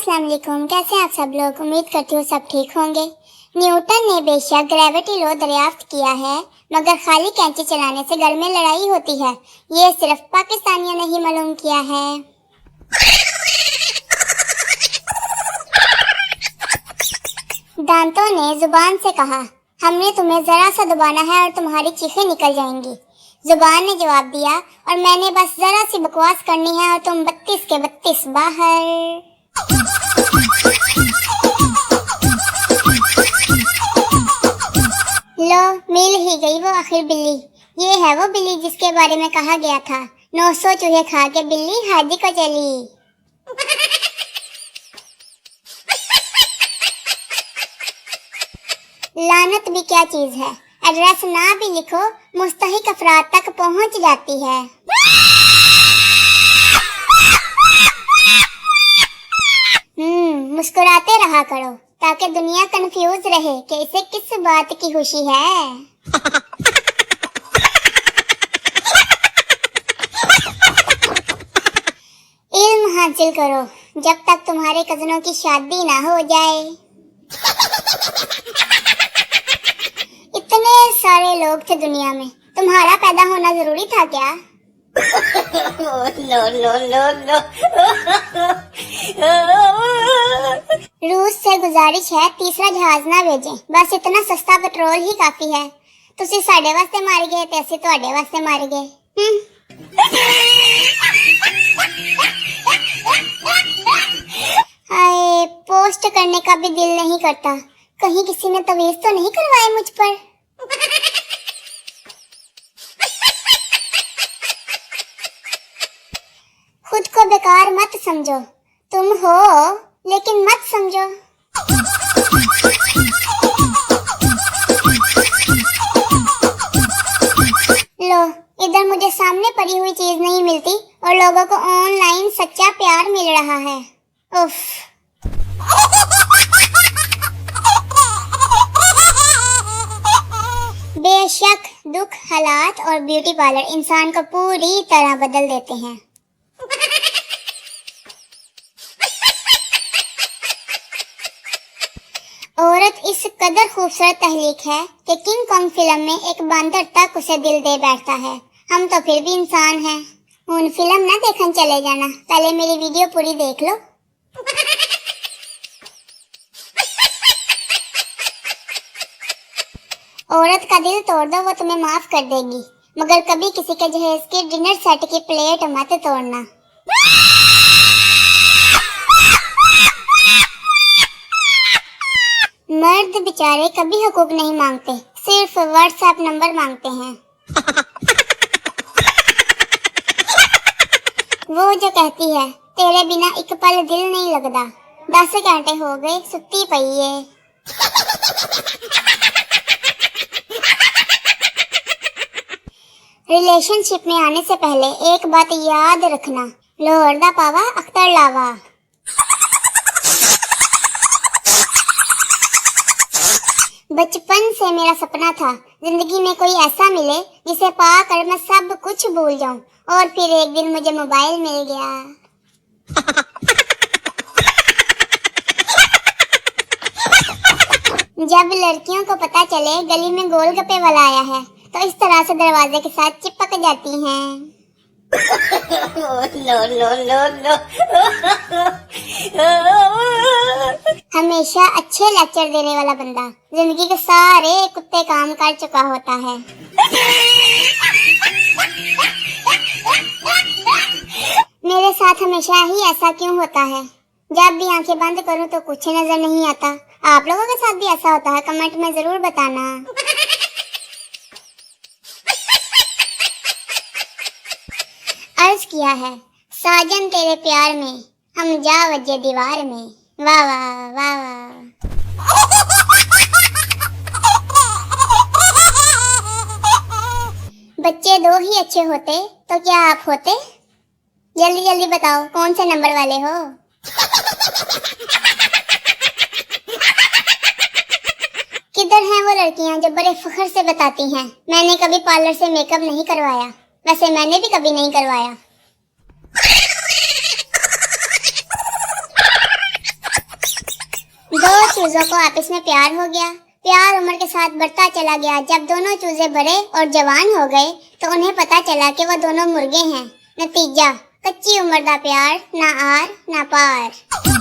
अस्सलाम वालेकुम। कैसे हैं आप सब लोग? उम्मीद करती हूँ सब ठीक होंगे। न्यूटन ने बेशक ग्रेविटी लॉ दरियाफ्त किया है, मगर खाली कैंची चलाने से घर में लड़ाई होती है, ये सिर्फ पाकिस्तानियों ने ही मालूम किया है। दांतों ने जुबान से कहा, हमने तुम्हें जरा सा दबाना है और तुम्हारी चीखें निकल जाएंगी। जुबान ने जवाब दिया, और मैंने बस जरा सी बकवास करनी है और तुम 32 के 32 बाहर। लो, मिल ही गई वो आखिर बिल्ली। ये है वो बिल्ली जिसके बारे में कहा गया था, 900 चूहे खा के बिल्ली हाजी को चली। लानत भी क्या चीज है, एड्रेस ना भी लिखो मुस्तहिक अफराद तक पहुंच जाती है। मुस्कुराते रहा करो ताकि दुनिया कंफ्यूज रहे कि इसे किस बात की खुशी है। इल्म हासिल करो जब तक तुम्हारे कजनों की शादी ना हो जाए। इतने सारे लोग थे दुनिया में, तुम्हारा पैदा होना जरूरी था क्या? नो। रूस से गुजारिश है तीसरा जहाज ना भेजें, बस इतना सस्ता पेट्रोल ही काफी है। तुसी साडे वास्ते मारे गए ते असी तुहाडे वास्ते मारे गए। हाय, पोस्ट करने का भी दिल नहीं करता, कहीं किसी ने तवीज तो नहीं करवाए मुझ पर। खुद को बेकार मत समझो, तुम हो लेकिन मत समझो। लो, इधर मुझे सामने पड़ी हुई चीज नहीं मिलती और लोगों को ऑनलाइन सच्चा प्यार मिल रहा है। उफ। बेशक दुख, हालात और ब्यूटी पार्लर इंसान को पूरी तरह बदल देते हैं। औरत इस कदर खूबसूरत तहलीक है कि किंग कॉन्ग फिल्म में एक बांदर तक उसे दिल दे बैठता है। हम तो फिर भी इंसान हैं। उन फिल्म ना देखने चले जाना, पहले मेरी वीडियो पूरी देख लो। औरत का दिल तोड़ दो, वो तुम्हें माफ कर देगी, मगर कभी किसी के जहेज के डिनर सेट की प्लेट मत तोड़ना। मर्द बेचारे कभी हुकूक नहीं मांगते, सिर्फ व्हाट्सएप नंबर मांगते हैं। वो जो कहती है, तेरे बिना एक पल दिल नहीं लगता, 10 घंटे हो गए सुत्ती पई है। रिलेशनशिप में आने से पहले एक बात याद रखना, लाहौर दा पावा अख्तर लावा। बचपन से मेरा सपना था जिंदगी में कोई ऐसा मिले जिसे पाकर मैं सब कुछ भूल जाऊं, और फिर एक दिन मुझे मोबाइल मिल गया। जब लड़कियों को पता चले गली में गोलगप्पे वाला आया है, तो इस तरह से दरवाजे के साथ चिपक जाती हैं। नो। हमेशा अच्छे लेक्चर देने वाला बंदा जिंदगी के सारे कुत्ते काम कर चुका होता है। मेरे साथ हमेशा ही ऐसा क्यों होता है? जब भी आंखें बंद करूं तो कुछ नजर नहीं आता। आप लोगों के साथ भी ऐसा होता है? कमेंट में जरूर बताना। अर्ज किया है, साजन तेरे प्यार में हम जा वजे दीवार में। वाह वाह वाह वाह। बच्चे दो ही अच्छे होते तो क्या आप होते? जल्दी जल्दी बताओ, कौन से नंबर वाले हो? किधर हैं वो लड़कियां जो बड़े फख्र से बताती हैं, मैंने कभी पार्लर से मेकअप नहीं करवाया? वैसे मैंने भी कभी नहीं करवाया। चूजों को आपस में प्यार हो गया। प्यार उम्र के साथ बढ़ता चला गया। जब दोनों चूजे बड़े और जवान हो गए तो उन्हें पता चला कि वो दोनों मुर्गे हैं। नतीजा, कच्ची उम्र दा प्यार, ना आर ना पार।